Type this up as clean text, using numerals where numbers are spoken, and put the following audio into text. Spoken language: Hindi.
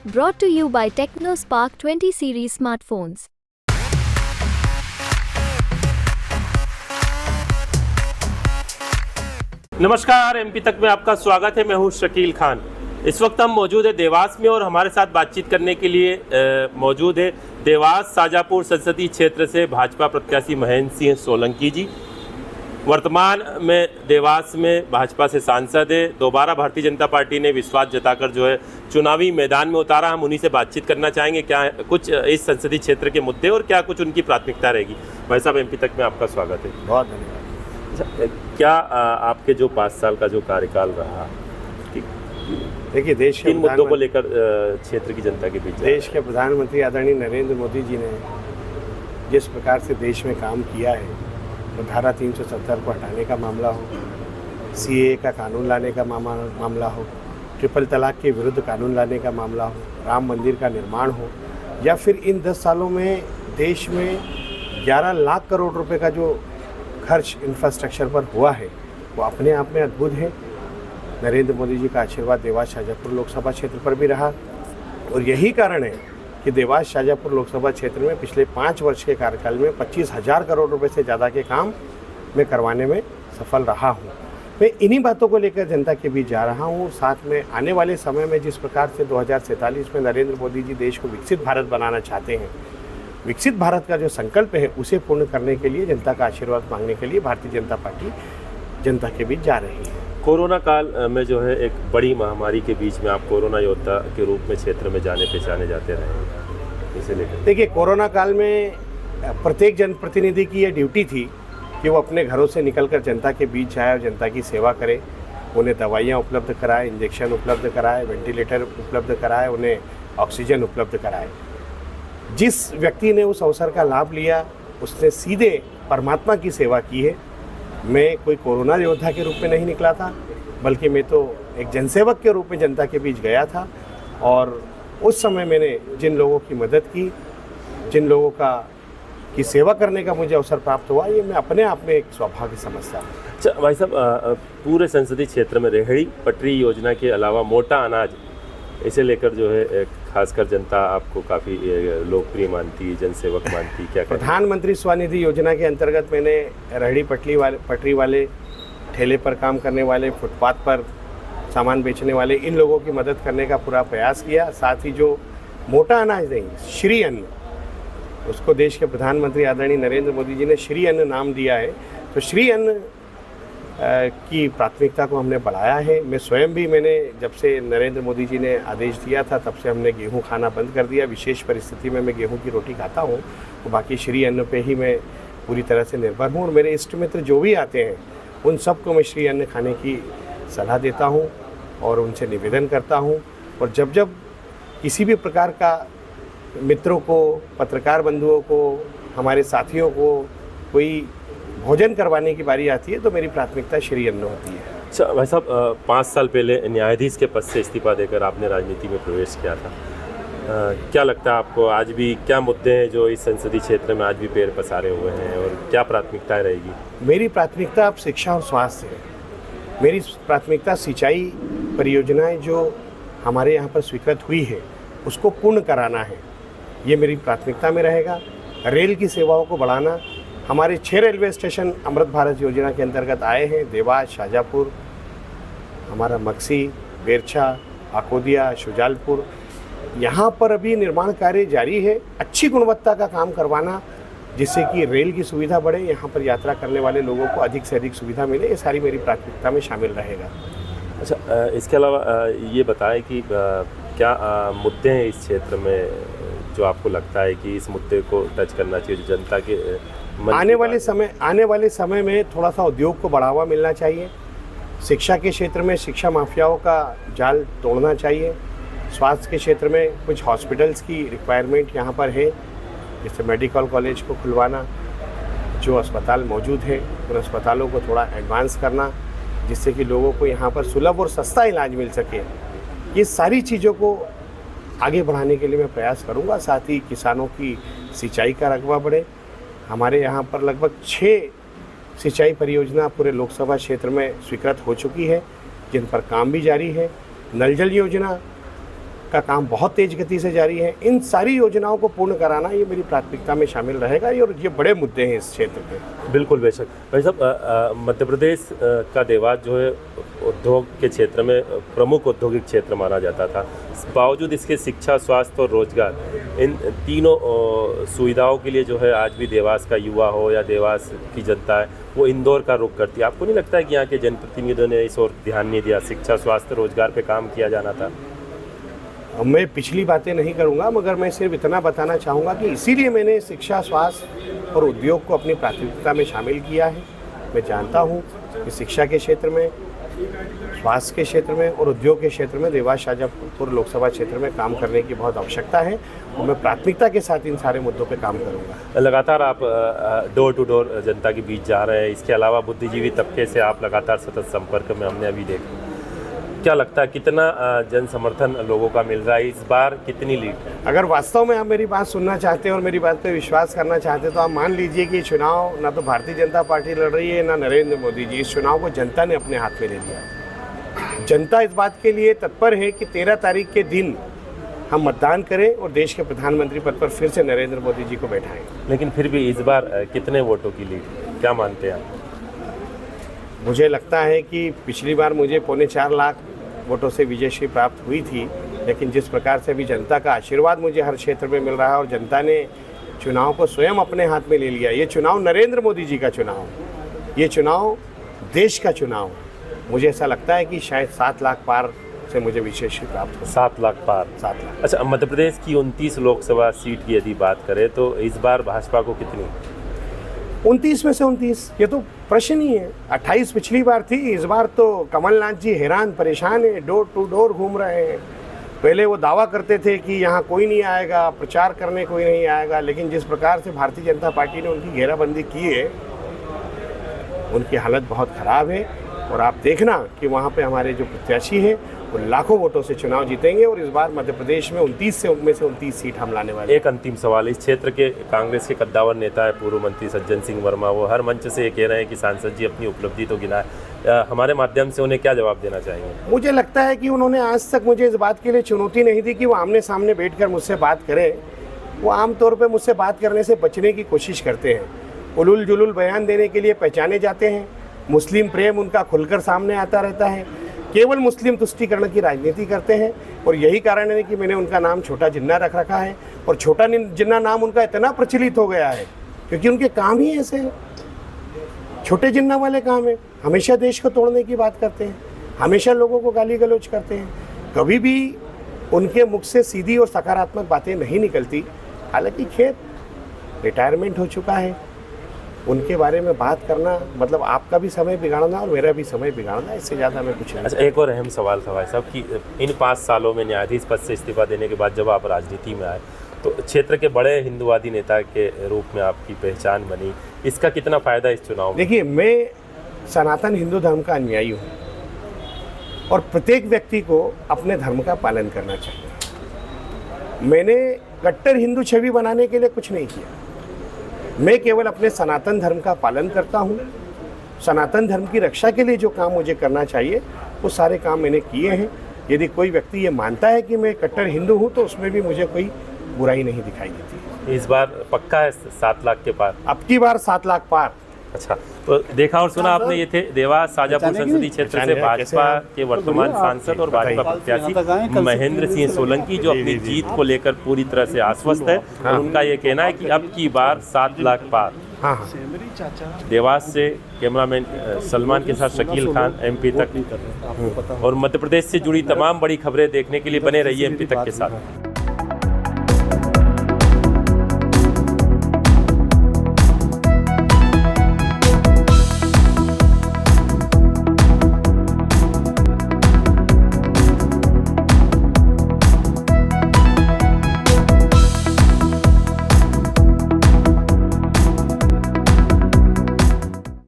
Brought to you by TechnoSpark 20 series smartphones. नमस्कार, एमपी तक में आपका स्वागत है। मैं हूं शकील खान। इस वक्त हम मौजूद है देवास में और हमारे साथ बातचीत करने के लिए मौजूद है देवास शाजापुर संसदीय क्षेत्र से भाजपा प्रत्याशी महेंद्र सिंह सोलंकी जी। वर्तमान में देवास में भाजपा से सांसद है। दोबारा भारतीय जनता पार्टी ने विश्वास जताकर जो है चुनावी मैदान में उतारा। हम उन्हीं से बातचीत करना चाहेंगे क्या कुछ इस संसदीय क्षेत्र के मुद्दे और क्या कुछ उनकी प्राथमिकता रहेगी। भाई साहब, एमपी तक में आपका स्वागत है। बहुत धन्यवाद। क्या आपके जो 5 साल का जो कार्यकाल रहा, देखिए, देश के किन मुद्दों को लेकर क्षेत्र की जनता के बीच देश के प्रधानमंत्री आदरणीय नरेंद्र मोदी जी ने जिस प्रकार से देश में काम किया है, तो धारा 370 को हटाने का मामला हो, सीएए का कानून लाने का मामला हो, ट्रिपल तलाक के विरुद्ध कानून लाने का मामला हो, राम मंदिर का निर्माण हो, या फिर इन 10 सालों में देश में 11 लाख करोड़ रुपए का जो खर्च इंफ्रास्ट्रक्चर पर हुआ है, वो अपने आप में अद्भुत है। नरेंद्र मोदी जी का आशीर्वाद देवास शाजापुर लोकसभा क्षेत्र पर भी रहा और यही कारण है कि देवास शाजापुर लोकसभा क्षेत्र में पिछले 5 वर्ष के कार्यकाल में 25,000 करोड़ रुपए से ज़्यादा के काम मैं करवाने में सफल रहा हूँ। मैं इन्हीं बातों को लेकर जनता के बीच जा रहा हूँ। साथ में आने वाले समय में जिस प्रकार से 2047 में नरेंद्र मोदी जी देश को विकसित भारत बनाना चाहते हैं, विकसित भारत का जो संकल्प है उसे पूर्ण करने के लिए जनता का आशीर्वाद मांगने के लिए भारतीय जनता पार्टी जनता के बीच जा रही है। कोरोना काल में जो है एक बड़ी महामारी के बीच में आप कोरोना योद्धा के रूप में क्षेत्र में जाने पहचाने जाते रहे, इसे लेकर देखिए, कोरोना काल में प्रत्येक जनप्रतिनिधि की ये ड्यूटी थी कि वो अपने घरों से निकलकर जनता के बीच जाए और जनता की सेवा करे, उन्हें दवाइयाँ उपलब्ध कराए, इंजेक्शन उपलब्ध कराए, वेंटिलेटर उपलब्ध कराए, उन्हें ऑक्सीजन उपलब्ध कराए। जिस व्यक्ति ने उस अवसर का लाभ लिया उसने सीधे परमात्मा की सेवा की है। मैं कोई कोरोना योद्धा के रूप में नहीं निकला था, बल्कि मैं तो एक जनसेवक के रूप में जनता के बीच गया था और उस समय मैंने जिन लोगों की मदद की, जिन लोगों की सेवा करने का मुझे अवसर प्राप्त हुआ, ये मैं अपने आप में एक सौभाग्य समझता हूँ। अच्छा भाई साहब, पूरे संसदीय क्षेत्र में रेहड़ी पटरी योजना के अलावा मोटा अनाज, इसे लेकर जो है एक खासकर जनता आपको काफ़ी लोकप्रिय जनसेवक मानती, क्या प्रधानमंत्री स्वनिधि योजना के अंतर्गत मैंने रेहड़ी पटरी वाले, ठेले पर काम करने वाले, फुटपाथ पर सामान बेचने वाले, इन लोगों की मदद करने का पूरा प्रयास किया। साथ ही जो मोटा अनाज नहीं, श्री अन्न, उसको देश के प्रधानमंत्री आदरणीय नरेंद्र मोदी जी ने श्री अन्न नाम दिया है, तो श्री अन्न की प्राथमिकता को हमने बढ़ाया है। मैं स्वयं भी, मैंने जब से नरेंद्र मोदी जी ने आदेश दिया था तब से हमने गेहूं खाना बंद कर दिया। विशेष परिस्थिति में मैं गेहूं की रोटी खाता हूं, तो बाकी श्री अन्न पे ही मैं पूरी तरह से निर्भर हूं। और मेरे इष्ट मित्र जो भी आते हैं उन सबको मैं श्री अन्न खाने की सलाह देता हूँ और उनसे निवेदन करता हूँ। और जब जब किसी भी प्रकार का मित्रों को, पत्रकार बंधुओं को, हमारे साथियों को कोई भोजन करवाने की बारी आती है तो मेरी प्राथमिकता श्री अन्न होती है। अच्छा भाई साहब, 5 साल पहले न्यायाधीश के पद से इस्तीफा देकर आपने राजनीति में प्रवेश किया था। क्या लगता है आपको आज भी क्या मुद्दे हैं जो इस संसदीय क्षेत्र में आज भी पैर पसारे हुए हैं और क्या प्राथमिकताएं रहेगी? मेरी प्राथमिकता अब शिक्षा और स्वास्थ्य है। मेरी प्राथमिकता सिंचाई परियोजनाएं जो हमारे यहाँ पर स्वीकृत हुई है उसको पूर्ण कराना है, ये मेरी प्राथमिकता में रहेगा। रेल की सेवाओं को बढ़ाना, हमारे 6 रेलवे स्टेशन अमृत भारत योजना के अंतर्गत आए हैं। देवास, शाजापुर, हमारा मक्सी, बेरछा, आकोदिया, शुजालपुर, यहाँ पर अभी निर्माण कार्य जारी है। अच्छी गुणवत्ता का काम करवाना जिससे कि रेल की सुविधा बढ़े, यहाँ पर यात्रा करने वाले लोगों को अधिक से अधिक सुविधा मिले, ये सारी मेरी प्राथमिकता में शामिल रहेगा। अच्छा, इसके अलावा ये बताएं कि क्या मुद्दे हैं इस क्षेत्र में जो आपको लगता है कि इस मुद्दे को टच करना चाहिए, जो जनता के आने वाले समय में थोड़ा सा उद्योग को बढ़ावा मिलना चाहिए। शिक्षा के क्षेत्र में शिक्षा माफियाओं का जाल तोड़ना चाहिए। स्वास्थ्य के क्षेत्र में कुछ हॉस्पिटल्स की रिक्वायरमेंट यहाँ पर है, जैसे मेडिकल कॉलेज को खुलवाना, जो अस्पताल मौजूद है उन अस्पतालों को थोड़ा एडवांस करना जिससे कि लोगों को यहाँ पर सुलभ और सस्ता इलाज मिल सके। ये सारी चीज़ों को आगे बढ़ाने के लिए मैं प्रयास करूँगा। साथ ही किसानों की सिंचाई का रकबा बढ़े। हमारे यहाँ पर लगभग 6 सिंचाई परियोजना पूरे लोकसभा क्षेत्र में स्वीकृत हो चुकी है, जिन पर काम भी जारी है। नल जल योजना का काम बहुत तेज गति से जारी है। इन सारी योजनाओं को पूर्ण कराना ये मेरी प्राथमिकता में शामिल रहेगा और ये बड़े मुद्दे हैं इस क्षेत्र के। बिल्कुल बेशक भाई साहब, मध्य प्रदेश का देवास जो है उद्योग के क्षेत्र में प्रमुख औद्योगिक क्षेत्र माना जाता था। बावजूद इसके शिक्षा, स्वास्थ्य और रोजगार, इन तीनों सुविधाओं के लिए जो है आज भी देवास का युवा हो या देवास की जनता है वो इंदौर का रुख करती है। आपको नहीं लगता है कि यहाँ के जनप्रतिनिधियों ने इस ओर ध्यान नहीं दिया? शिक्षा, स्वास्थ्य, रोजगार पे काम किया जाना था। मैं पिछली बातें नहीं करूंगा, मगर मैं सिर्फ इतना बताना चाहूँगा कि इसीलिए मैंने शिक्षा, स्वास्थ्य और उद्योग को अपनी प्राथमिकता में शामिल किया है। मैं जानता हूँ कि शिक्षा के क्षेत्र में, स्वास्थ्य के क्षेत्र में और उद्योग के क्षेत्र में देवास शाजापुर लोकसभा क्षेत्र में काम करने की बहुत आवश्यकता है और मैं प्राथमिकता के साथ इन सारे मुद्दों पे काम करूंगा। लगातार आप डोर टू डोर जनता के बीच जा रहे हैं। इसके अलावा बुद्धिजीवी तबके से आप लगातार सतत संपर्क में हमने अभी देखा। क्या लगता है कितना जन समर्थन लोगों का मिल रहा है इस बार? कितनी लीड? अगर वास्तव में आप मेरी बात सुनना चाहते हैं और मेरी बात पे विश्वास करना चाहते हैं तो आप मान लीजिए कि चुनाव ना तो भारतीय जनता पार्टी लड़ रही है ना नरेंद्र मोदी जी। इस चुनाव को जनता ने अपने हाथ में ले लिया। जनता इस बात के लिए तत्पर है कि 13 तारीख के दिन हम मतदान करें और देश के प्रधानमंत्री पद पर फिर से नरेंद्र मोदी जी को बैठाएं। लेकिन फिर भी इस बार कितने वोटों की लीड, क्या मानते हैं आप? मुझे लगता है कि पिछली बार मुझे 4.25 लाख वोटों से विजयश्री प्राप्त हुई थी, लेकिन जिस प्रकार से अभी जनता का आशीर्वाद मुझे हर क्षेत्र में मिल रहा है और जनता ने चुनाव को स्वयं अपने हाथ में ले लिया। ये चुनाव नरेंद्र मोदी जी का चुनाव, ये चुनाव देश का चुनाव। मुझे ऐसा लगता है कि शायद 7 लाख पार से मुझे विजयश्री प्राप्त हो। 7 लाख पार? 7 लाख। अच्छा, मध्य प्रदेश की 29 लोकसभा सीट की यदि बात करें तो इस बार भाजपा को कितनी? 29 में से 29, ये तो प्रश्न ही है। 28 पिछली बार थी, इस बार तो कमलनाथ जी हैरान परेशान है, डोर टू डोर घूम रहे हैं। पहले वो दावा करते थे कि यहाँ कोई नहीं आएगा, प्रचार करने कोई नहीं आएगा, लेकिन जिस प्रकार से भारतीय जनता पार्टी ने उनकी घेराबंदी की है, उनकी हालत बहुत ख़राब है। और आप देखना कि वहाँ पे हमारे जो प्रत्याशी हैं वो लाखों वोटों से चुनाव जीतेंगे और इस बार मध्य प्रदेश में 29 सीट हम लाने वाले। एक अंतिम सवाल, इस क्षेत्र के कांग्रेस के कद्दावर नेता है पूर्व मंत्री सज्जन सिंह वर्मा, वो हर मंच से ये कह रहे हैं कि सांसद जी अपनी उपलब्धि तो गिनाए। हमारे माध्यम से उन्हें क्या जवाब देना चाहेंगे? मुझे लगता है कि उन्होंने आज तक मुझे इस बात के लिए चुनौती नहीं दी कि वो आमने सामने बैठकर मुझसे बात करें। वो आमतौर पर मुझसे बात करने से बचने की कोशिश करते हैं, उलूल जुलूल बयान देने के लिए पहचाने जाते हैं। मुस्लिम प्रेम उनका खुलकर सामने आता रहता है, केवल मुस्लिम तुष्टीकरण की राजनीति करते हैं और यही कारण है कि मैंने उनका नाम छोटा जिन्ना रख रखा है। और छोटा जिन्ना नाम उनका इतना प्रचलित हो गया है क्योंकि उनके काम ही ऐसे हैं, छोटे जिन्ना वाले काम है। हमेशा देश को तोड़ने की बात करते हैं, हमेशा लोगों को गाली गलौज करते हैं, कभी भी उनके मुख से सीधी और सकारात्मक बातें नहीं निकलती। हालांकि खैर रिटायरमेंट हो चुका है, उनके बारे में बात करना मतलब आपका भी समय बिगाड़ना और मेरा भी समय बिगाड़ना, इससे ज़्यादा मैं कुछ नहीं। अच्छा, एक और अहम सवाल था भाई साहब कि इन 5 सालों में न्यायाधीश पद से इस्तीफा देने के बाद जब आप राजनीति में आए तो क्षेत्र के बड़े हिंदुवादी नेता के रूप में आपकी पहचान बनी, इसका कितना फ़ायदा इस चुनाव में? देखिए, मैं सनातन हिंदू धर्म का अनुयायी हूँ और प्रत्येक व्यक्ति को अपने धर्म का पालन करना चाहिए। मैंने कट्टर हिंदू छवि बनाने के लिए कुछ नहीं किया, मैं केवल अपने सनातन धर्म का पालन करता हूँ। सनातन धर्म की रक्षा के लिए जो काम मुझे करना चाहिए वो सारे काम मैंने किए हैं। यदि कोई व्यक्ति ये मानता है कि मैं कट्टर हिंदू हूँ तो उसमें भी मुझे कोई बुराई नहीं दिखाई देती। इस बार पक्का है 7 लाख के पार? अब की बार 7 लाख पार। अच्छा, तो देखा और सुना आपने, ये थे देवास शाजापुर संसदीय क्षेत्र से भाजपा के वर्तमान सांसद और भाजपा प्रत्याशी महेंद्र सिंह सोलंकी, जो अपनी जीत को लेकर पूरी तरह से आश्वस्त है और उनका ये कहना है कि अब की बार 7 लाख पार। देवास से कैमरामैन सलमान के साथ शकील खान, MP तक। और मध्य प्रदेश से जुड़ी तमाम बड़ी खबरें देखने के लिए बने रहिए MP तक के साथ।